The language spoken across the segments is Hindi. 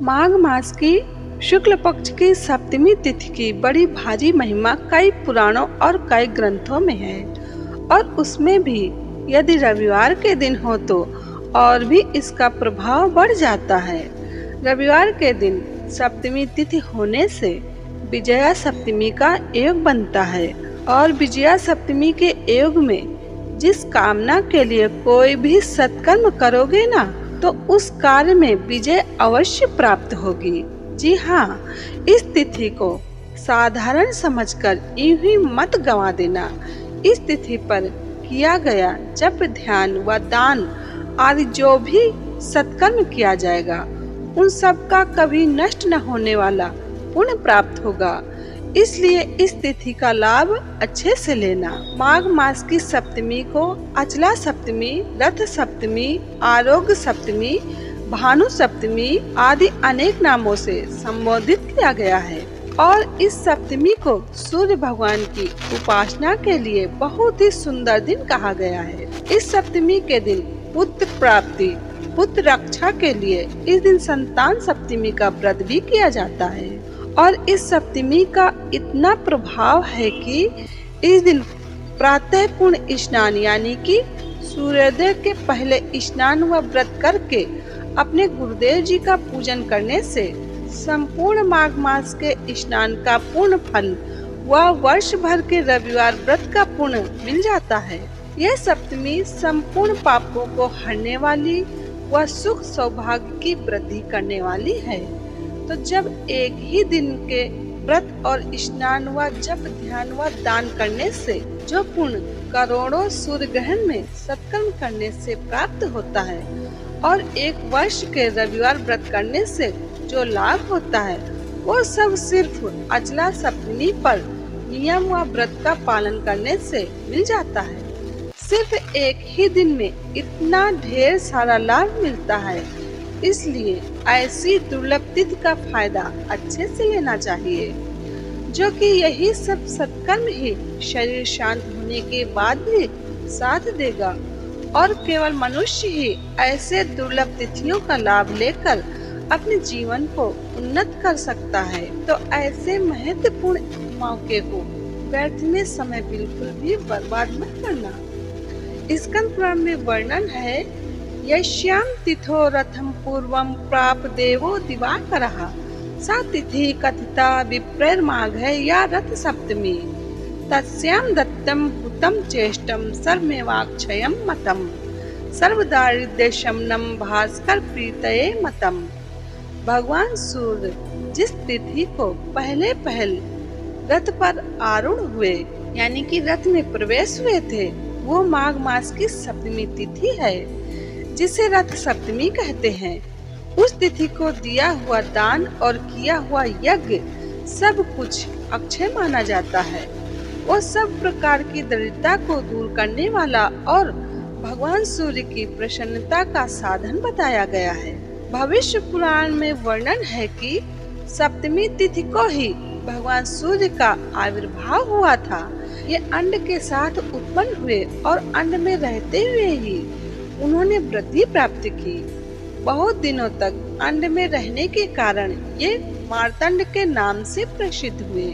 माघ मास की शुक्ल पक्ष की सप्तमी तिथि की बड़ी भारी महिमा कई पुराणों और कई ग्रंथों में है और उसमें भी यदि रविवार के दिन हो तो और भी इसका प्रभाव बढ़ जाता है। रविवार के दिन सप्तमी तिथि होने से विजया सप्तमी का योग बनता है और विजया सप्तमी के योग में जिस कामना के लिए कोई भी सत्कर्म करोगे ना तो उस कार्य में विजय अवश्य प्राप्त होगी। जी हाँ, इस तिथि को साधारण समझकर यूं ही मत गंवा देना। इस तिथि पर किया गया जप, ध्यान व दान आदि जो भी सत्कर्म किया जाएगा उन सब का कभी नष्ट न होने वाला पुण्य प्राप्त होगा। इसलिए इस तिथि का लाभ अच्छे से लेना। माघ मास की सप्तमी को अचला सप्तमी, रथ सप्तमी, आरोग्य सप्तमी, भानु सप्तमी आदि अनेक नामों से संबोधित किया गया है और इस सप्तमी को सूर्य भगवान की उपासना के लिए बहुत ही सुंदर दिन कहा गया है। इस सप्तमी के दिन पुत्र प्राप्ति, पुत्र रक्षा के लिए इस दिन संतान सप्तमी का व्रत भी किया जाता है और इस सप्तमी का इतना प्रभाव है कि इस दिन प्रातः पूर्ण स्नान यानी कि सूर्योदय के पहले स्नान व व्रत करके अपने गुरुदेव जी का पूजन करने से संपूर्ण माघ मास के स्नान का पूर्ण फल व वर्ष भर के रविवार व्रत का पुण्य मिल जाता है। यह सप्तमी संपूर्ण पापों को हरने वाली व सुख सौभाग्य की वृद्धि करने वाली है। तो जब एक ही दिन के व्रत और स्नान व जप, ध्यान व दान करने से जो पुण्य करोड़ों सूर्य ग्रहण में सत्कर्म करने से प्राप्त होता है और एक वर्ष के रविवार व्रत करने से जो लाभ होता है वो सब सिर्फ अचला सप्तमी पर नियम व व्रत का पालन करने से मिल जाता है। सिर्फ एक ही दिन में इतना ढेर सारा लाभ मिलता है, इसलिए ऐसी दुर्लभ तिथि का फायदा अच्छे से लेना चाहिए, जो कि यही सब सत्कर्म ही शरीर शांत होने के बाद भी साथ देगा और केवल मनुष्य ही ऐसे दुर्लभ तिथियों का लाभ लेकर अपने जीवन को उन्नत कर सकता है। तो ऐसे महत्वपूर्ण मौके को व्यर्थ में समय बिल्कुल भी बर्बाद मत करना। स्कंद पुराण में वर्णन है, यश्याम तिथो रथम पूर्वम प्राप देवो दिवाकरः सा तिथि कथिता विप्रैर्माघ या रथ सप्तमी तस्याम दत्तम हुतम चेष्टम सर्वमेवाक्षयम मतम सर्वदारिद्र्य शमनम भास्कर प्रीतये मतम। भगवान सूर्य जिस तिथि को पहले रथ पर आरूढ़ हुए यानी कि रथ में प्रवेश हुए थे वो माघ मास की सप्तमी तिथि है, जिसे रथ सप्तमी कहते हैं। उस तिथि को दिया हुआ दान और किया हुआ यज्ञ सब कुछ अक्षय माना जाता है। वो सब प्रकार की दरिद्रता को दूर करने वाला और भगवान सूर्य की प्रसन्नता का साधन बताया गया है। भविष्य पुराण में वर्णन है कि सप्तमी तिथि को ही भगवान सूर्य का आविर्भाव हुआ था। ये अंड के साथ उत्पन्न हुए और अंड में रहते हुए ही उन्होंने वृद्धि प्राप्त की। बहुत दिनों तक अंड में रहने के कारण ये मार्तंड के नाम से प्रसिद्ध हुए।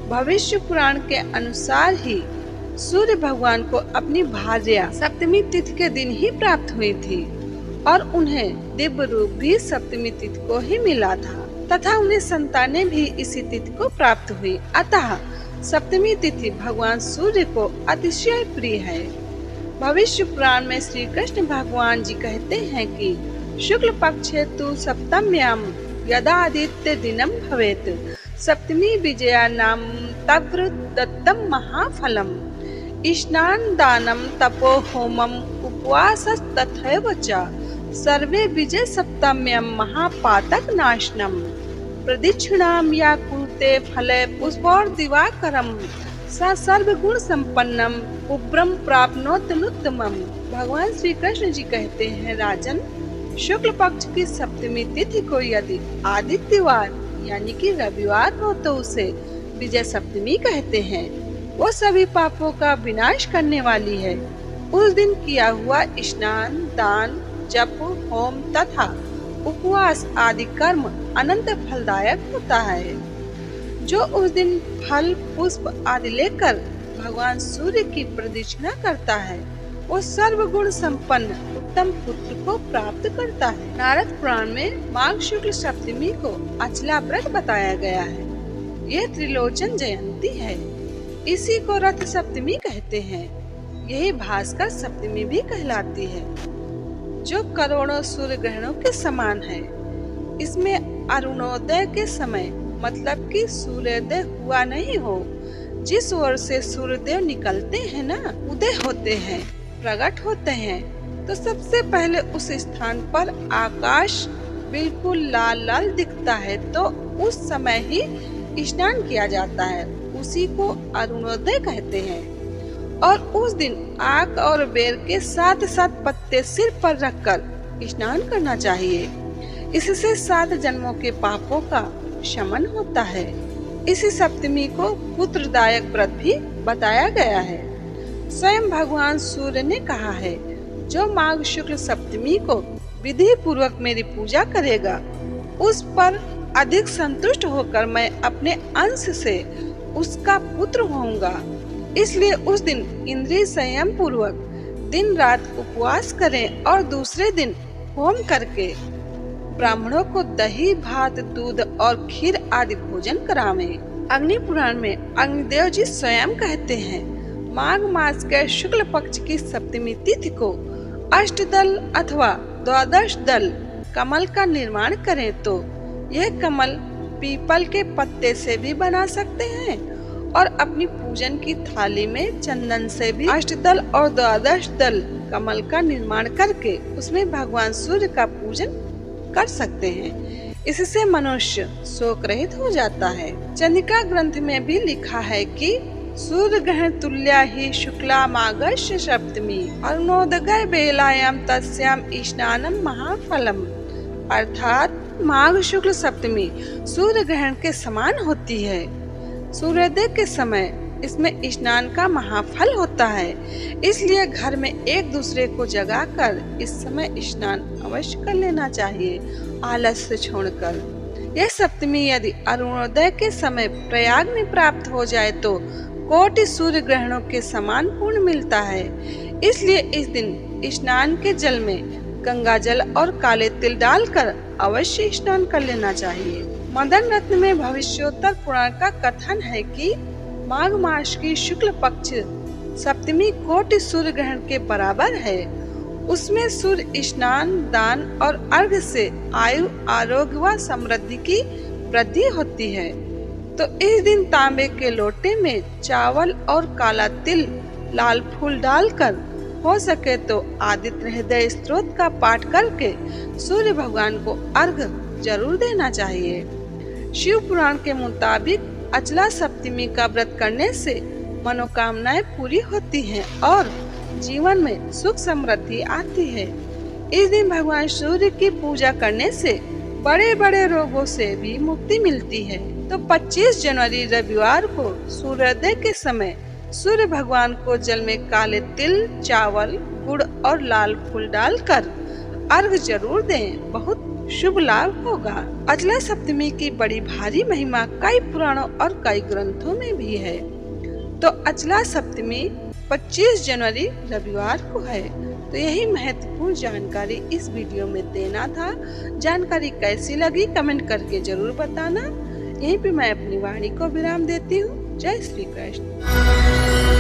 भविष्य पुराण के अनुसार ही सूर्य भगवान को अपनी भार्या सप्तमी तिथि के दिन ही प्राप्त हुई थी और उन्हें दिव्य रूप भी सप्तमी तिथि को ही मिला था तथा उन्हें संतानें भी इसी तिथि को प्राप्त हुई। अतः सप्तमी तिथि भगवान सूर्य को अतिशय प्रिय है। भविष्य पुराण में श्री कृष्ण भगवान जी कहते हैं कि शुक्ल पक्षे तु सप्तम्याम यदा आदित्य दिनम भवेत सप्तमी विजया नाम तव्र दत्तम महाफलम स्नान दानम तपो होमम उपवास तथैव च सर्वे विजय सप्तम्यम महापातक नाशनम प्रदक्षिणाम या कुरुते फले पुष्पोर दिवाकरम सा सर्वगुण संपन्नम उब्रम प्राप्नोतनुत्तमम। भगवान श्री कृष्ण जी कहते हैं, राजन, शुक्ल पक्ष की सप्तमी तिथि को यदि आदित्यवार यानी कि रविवार हो तो उसे विजय सप्तमी कहते हैं। वो सभी पापों का विनाश करने वाली है। उस दिन किया हुआ स्नान, दान, जप, होम तथा उपवास आदि कर्म अनंत फलदायक होता है। जो उस दिन फल पुष्प आदि लेकर भगवान सूर्य की प्रदक्षिणा करता है वो सर्वगुण संपन्न उत्तम पुत्र को प्राप्त करता है। नारद पुराण में माघ शुक्ल सप्तमी को अचला व्रत बताया गया है। यह त्रिलोचन जयंती है। इसी को रथ सप्तमी कहते हैं। यही भास्कर सप्तमी भी कहलाती है, जो करोड़ों सूर्य ग्रहणों के समान है। इसमें अरुणोदय के समय मतलब कि सूर्योदय हुआ नहीं हो, जिस ओर से सूर्यदेव निकलते हैं ना, उदय होते हैं, प्रकट होते हैं, तो सबसे पहले उस स्थान पर आकाश बिल्कुल लाल लाल दिखता है, तो उस समय ही स्नान किया जाता है। उसी को अरुणोदय कहते हैं। और उस दिन आक और बेर के साथ साथ पत्ते सिर पर रखकर स्नान करना चाहिए। इससे 7 जन्मों के पापों का शमन होता है। इसी सप्तमी को पुत्रदायक व्रत भी बताया गया है। स्वयं भगवान सूर्य ने कहा है, जो माघ शुक्ल सप्तमी को विधि पूर्वक मेरी पूजा करेगा उस पर अधिक संतुष्ट होकर मैं अपने अंश से उसका पुत्र होऊंगा। इसलिए उस दिन इंद्रिय संयम पूर्वक दिन रात उपवास करें और दूसरे दिन होम करके ब्राह्मणों को दही भात दूध और खीर आदि भोजन करावें। अग्नि पुराण में अग्निदेव जी स्वयं कहते हैं, माघ मास के शुक्ल पक्ष की सप्तमी तिथि को अष्टदल अथवा 12 दल कमल का निर्माण करें तो यह कमल पीपल के पत्ते से भी बना सकते हैं और अपनी पूजन की थाली में चंदन से भी अष्टदल और 12 दल कमल का निर्माण करके उसमें भगवान सूर्य का पूजन कर सकते हैं। इससे मनुष्य शोक रहित हो जाता है। चंद्रिका ग्रंथ में भी लिखा है कि सूर्य ग्रहण तुल्या ही शुक्ला माघस्य सप्तमी अरुणोदय बेलायाम तस्याम स्नानम महाफलम। अर्थात माघ शुक्ल सप्तमी सूर्य ग्रहण के समान होती है। सूर्योदय के समय इसमें स्नान का महाफल होता है। इसलिए घर में एक दूसरे को जगाकर इस समय स्नान अवश्य कर लेना चाहिए, आलस्य छोड़कर। यह सप्तमी यदि अरुणोदय के समय प्रयाग में प्राप्त हो जाए तो कोटि सूर्य ग्रहणों के समान पूर्ण मिलता है। इसलिए इस दिन स्नान के जल में गंगा जल और काले तिल डालकर अवश्य स्नान कर लेना चाहिए। मदन रत्न में भविष्योत्तर पुराण का कथन है कि माघ मास की शुक्ल पक्ष सप्तमी कोटि सूर्य ग्रहण के बराबर है। उसमें सूर्य स्नान दान और अर्घ से आयु आरोग्य व समृद्धि की वृद्धि होती है। तो इस दिन तांबे के लोटे में चावल और काला तिल लाल फूल डालकर हो सके तो आदित्य हृदय स्तोत्र का पाठ करके सूर्य भगवान को अर्घ जरूर देना चाहिए। शिव पुराण के मुताबिक अचला सप्तमी का व्रत करने से मनोकामनाएं पूरी होती हैं और जीवन में सुख समृद्धि आती है। इस दिन भगवान सूर्य की पूजा करने से बड़े बड़े रोगों से भी मुक्ति मिलती है। तो 25 जनवरी रविवार को सूर्योदय के समय सूर्य भगवान को जल में काले तिल चावल गुड़ और लाल फूल डालकर अर्घ जरूर दें, बहुत शुभ लाभ होगा। अचला सप्तमी की बड़ी भारी महिमा कई पुराणों और कई ग्रंथों में भी है। तो अचला सप्तमी 25 जनवरी रविवार को है। तो यही महत्वपूर्ण जानकारी इस वीडियो में देना था। जानकारी कैसी लगी कमेंट करके जरूर बताना। यहीं पे मैं अपनी वाणी को विराम देती हूँ। जय श्री कृष्ण।